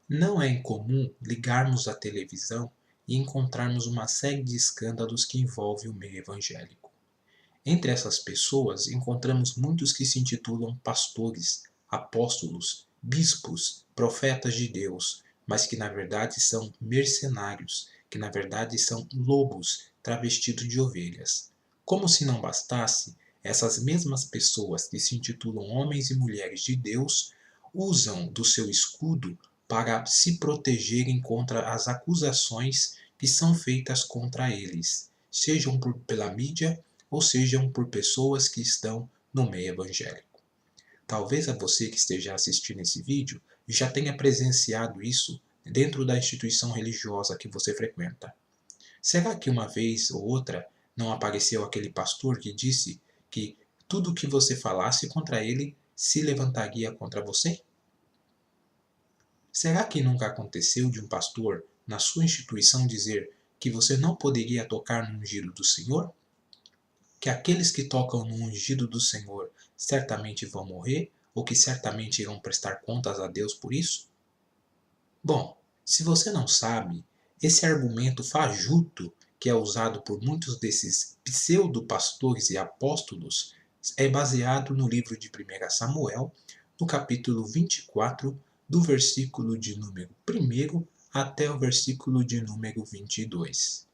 Não é incomum ligarmos a televisão e encontrarmos uma série de escândalos que envolvem o meio evangélico. Entre essas pessoas, encontramos muitos que se intitulam pastores, apóstolos, bispos, profetas de Deus, mas que na verdade são mercenários, que na verdade são lobos travestidos de ovelhas. Como se não bastasse, essas mesmas pessoas que se intitulam homens e mulheres de Deus usam do seu escudo para se protegerem contra as acusações que são feitas contra eles, sejam pela mídia ou sejam por pessoas que estão no meio evangélico. Talvez a você que esteja assistindo esse vídeo já tenha presenciado isso dentro da instituição religiosa que você frequenta. Será que uma vez ou outra não apareceu aquele pastor que disse que tudo o que você falasse contra ele se levantaria contra você? Será que nunca aconteceu de um pastor na sua instituição dizer que você não poderia tocar no ungido do Senhor? Que aqueles que tocam no ungido do Senhor certamente vão morrer, ou que certamente irão prestar contas a Deus por isso? Bom, se você não sabe, esse argumento fajuto que é usado por muitos desses pseudo-pastores e apóstolos é baseado no livro de 1 Samuel, no capítulo 24, do versículo de número 1 até o versículo de número 22.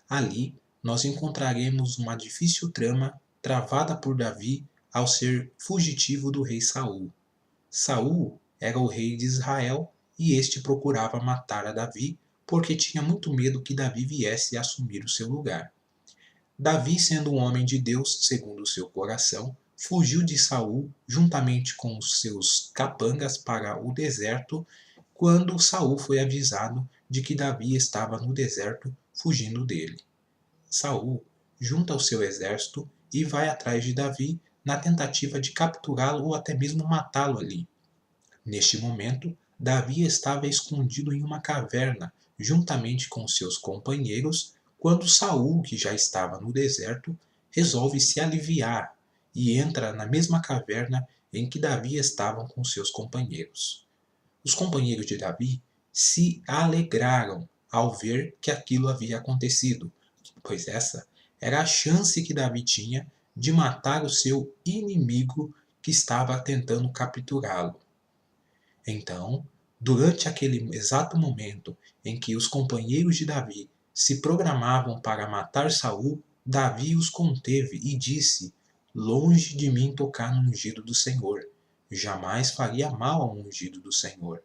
Ali, nós encontraremos uma difícil trama travada por Davi ao ser fugitivo do rei Saul. Saul era o rei de Israel e este procurava matar a Davi porque tinha muito medo que Davi viesse a assumir o seu lugar. Davi, sendo um homem de Deus, segundo o seu coração, fugiu de Saul juntamente com os seus capangas para o deserto, quando Saul foi avisado de que Davi estava no deserto fugindo dele. Saul junta o seu exército e vai atrás de Davi na tentativa de capturá-lo ou até mesmo matá-lo ali. Neste momento, Davi estava escondido em uma caverna, juntamente com seus companheiros, quando Saul, que já estava no deserto, resolve se aliviar e entra na mesma caverna em que Davi estava com seus companheiros. Os companheiros de Davi se alegraram ao ver que aquilo havia acontecido, pois essa era a chance que Davi tinha de matar o seu inimigo que estava tentando capturá-lo. Então, durante aquele exato momento em que os companheiros de Davi se programavam para matar Saul, Davi os conteve e disse: Longe de mim tocar no ungido do Senhor. Jamais faria mal ao ungido do Senhor.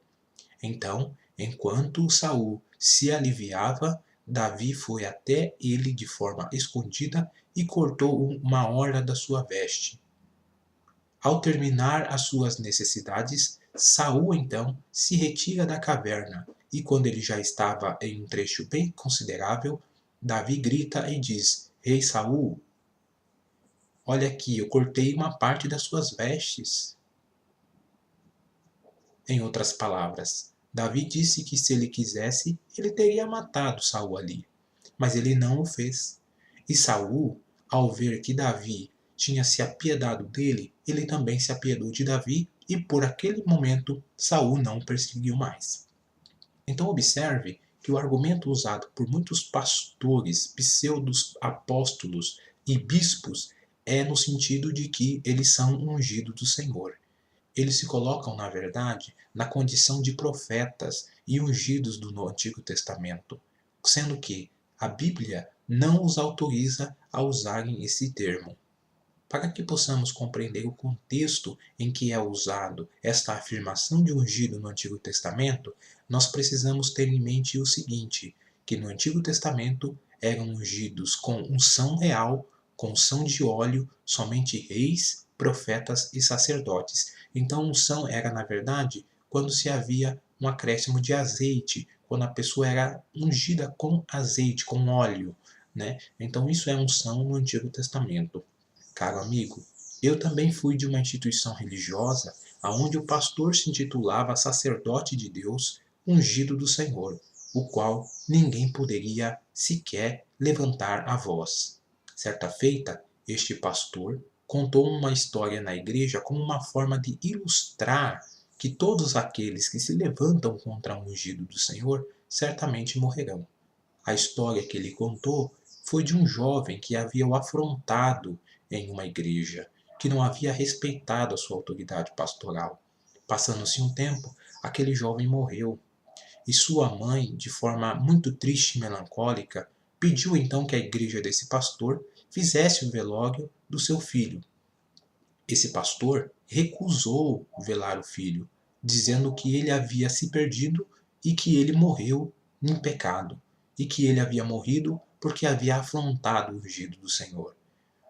Então, enquanto Saul se aliviava, Davi foi até ele de forma escondida e cortou uma orla da sua veste. Ao terminar as suas necessidades, Saul então se retira da caverna, e quando ele já estava em um trecho bem considerável, Davi grita e diz: Rei Saul, olha aqui, eu cortei uma parte das suas vestes. Em outras palavras, Davi disse que se ele quisesse, ele teria matado Saul ali, mas ele não o fez. E Saul, ao ver que Davi tinha se apiedado dele, ele também se apiedou de Davi e por aquele momento Saul não o perseguiu mais. Então observe que o argumento usado por muitos pastores, pseudos apóstolos e bispos é no sentido de que eles são ungidos do Senhor. Eles se colocam, na verdade, na condição de profetas e ungidos do Antigo Testamento, sendo que a Bíblia não os autoriza a usarem esse termo. Para que possamos compreender o contexto em que é usado esta afirmação de ungido no Antigo Testamento, nós precisamos ter em mente o seguinte, que no Antigo Testamento eram ungidos com unção real, com unção de óleo, somente reis, profetas e sacerdotes. Então, unção era, na verdade, quando se havia um acréscimo de azeite, quando a pessoa era ungida com azeite, com óleo, né? Então, isso é unção no Antigo Testamento. Caro amigo, eu também fui de uma instituição religiosa aonde o pastor se intitulava sacerdote de Deus, ungido do Senhor, o qual ninguém poderia sequer levantar a voz. Certa feita, este pastor contou uma história na igreja como uma forma de ilustrar que todos aqueles que se levantam contra o ungido do Senhor certamente morrerão. A história que ele contou foi de um jovem que havia o afrontado em uma igreja, que não havia respeitado a sua autoridade pastoral. Passando-se um tempo, aquele jovem morreu, e sua mãe, de forma muito triste e melancólica, pediu então que a igreja desse pastor fizesse o velório do seu filho. Esse pastor recusou velar o filho, dizendo que ele havia se perdido e que ele morreu em pecado, e que ele havia morrido porque havia afrontado o ungido do Senhor.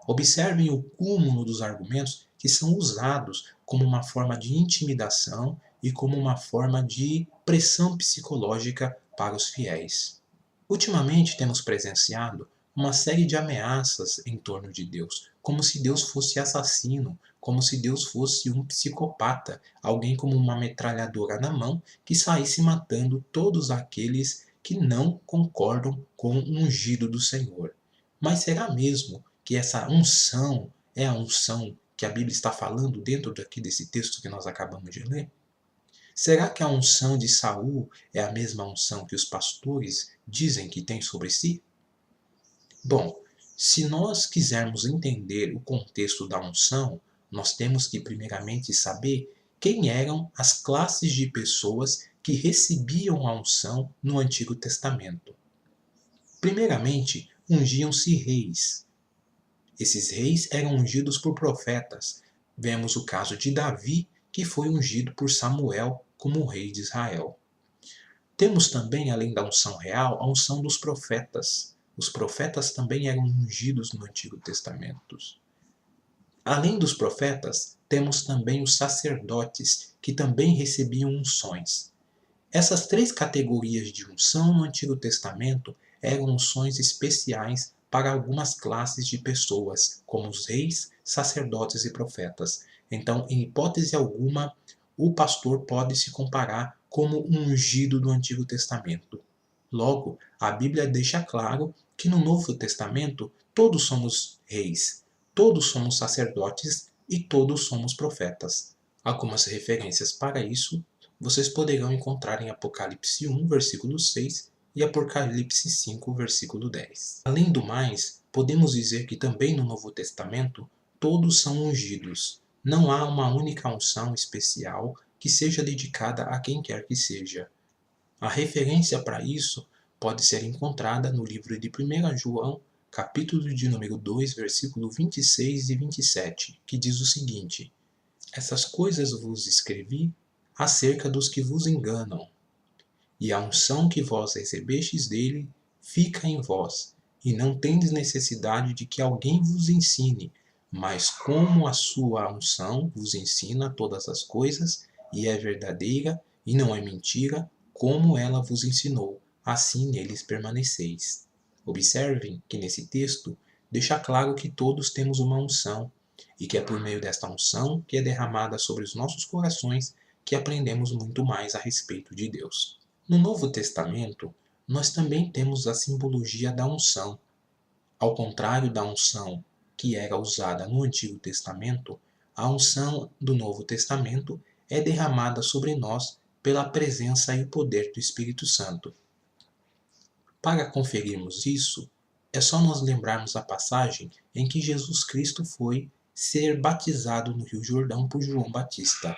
Observem o cúmulo dos argumentos que são usados como uma forma de intimidação e como uma forma de pressão psicológica para os fiéis. Ultimamente temos presenciado uma série de ameaças em torno de Deus, como se Deus fosse assassino, como se Deus fosse um psicopata, alguém como uma metralhadora na mão que saísse matando todos aqueles que não concordam com o ungido do Senhor. Mas será mesmo que essa unção é a unção que a Bíblia está falando dentro daqui desse texto que nós acabamos de ler? Será que a unção de Saul é a mesma unção que os pastores dizem que tem sobre si? Bom, se nós quisermos entender o contexto da unção, nós temos que primeiramente saber quem eram as classes de pessoas que recebiam a unção no Antigo Testamento. Primeiramente, ungiam-se reis. Esses reis eram ungidos por profetas. Vemos o caso de Davi, que foi ungido por Samuel como rei de Israel. Temos também, além da unção real, a unção dos profetas. Os profetas também eram ungidos no Antigo Testamento. Além dos profetas, temos também os sacerdotes, que também recebiam unções. Essas três categorias de unção no Antigo Testamento eram unções especiais para algumas classes de pessoas, como os reis, sacerdotes e profetas. Então, em hipótese alguma, o pastor pode se comparar como um ungido do Antigo Testamento. Logo, a Bíblia deixa claro que no Novo Testamento todos somos reis, todos somos sacerdotes e todos somos profetas. Algumas referências para isso vocês poderão encontrar em Apocalipse 1, versículo 6 e Apocalipse 5, versículo 10. Além do mais, podemos dizer que também no Novo Testamento todos são ungidos. Não há uma única unção especial que seja dedicada a quem quer que seja. A referência para isso pode ser encontrada no livro de 1 João, capítulo de número 2, versículo 26 e 27, que diz o seguinte: Essas coisas vos escrevi acerca dos que vos enganam, e a unção que vós recebestes dele fica em vós, e não tendes necessidade de que alguém vos ensine, mas como a sua unção vos ensina todas as coisas, e é verdadeira, e não é mentira, como ela vos ensinou, assim neles permaneceis. Observem que nesse texto deixa claro que todos temos uma unção, e que é por meio desta unção que é derramada sobre os nossos corações que aprendemos muito mais a respeito de Deus. No Novo Testamento, nós também temos a simbologia da unção. Ao contrário da unção que era usada no Antigo Testamento, a unção do Novo Testamento é derramada sobre nós pela presença e o poder do Espírito Santo. Para conferirmos isso, é só nós lembrarmos a passagem em que Jesus Cristo foi ser batizado no Rio Jordão por João Batista.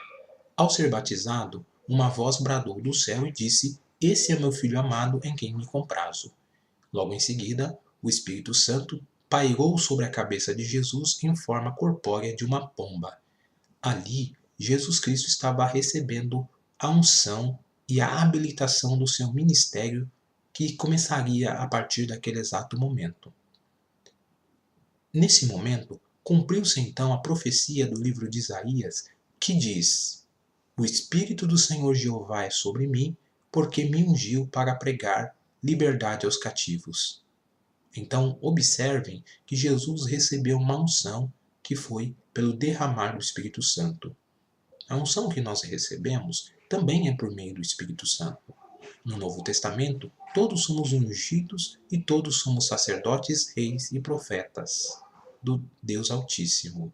Ao ser batizado, uma voz bradou do céu e disse: Esse é meu filho amado em quem me comprazo. Logo em seguida, o Espírito Santo pairou sobre a cabeça de Jesus em forma corpórea de uma pomba. Ali, Jesus Cristo estava recebendo a unção e a habilitação do seu ministério que começaria a partir daquele exato momento. Nesse momento, cumpriu-se então a profecia do livro de Isaías, que diz: O Espírito do Senhor Jeová é sobre mim, porque me ungiu para pregar liberdade aos cativos. Então, observem que Jesus recebeu uma unção que foi pelo derramar do Espírito Santo. A unção que nós recebemos também é por meio do Espírito Santo. No Novo Testamento, todos somos ungidos e todos somos sacerdotes, reis e profetas do Deus Altíssimo.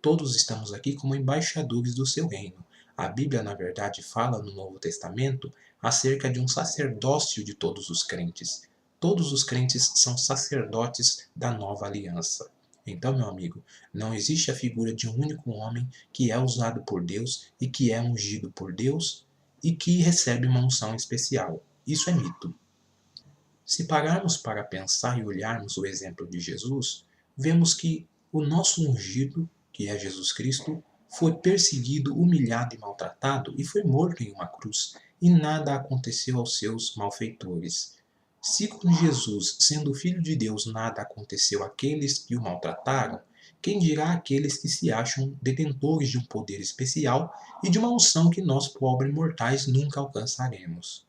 Todos estamos aqui como embaixadores do seu reino. A Bíblia, na verdade, fala no Novo Testamento acerca de um sacerdócio de todos os crentes. Todos os crentes são sacerdotes da nova aliança. Então, meu amigo, não existe a figura de um único homem que é usado por Deus e que é ungido por Deus e que recebe uma unção especial. Isso é mito. Se pararmos para pensar e olharmos o exemplo de Jesus, vemos que o nosso ungido, que é Jesus Cristo, foi perseguido, humilhado e maltratado e foi morto em uma cruz, e nada aconteceu aos seus malfeitores. Se com Jesus, sendo Filho de Deus, nada aconteceu àqueles que o maltrataram, quem dirá àqueles que se acham detentores de um poder especial e de uma unção que nós, pobres mortais, nunca alcançaremos?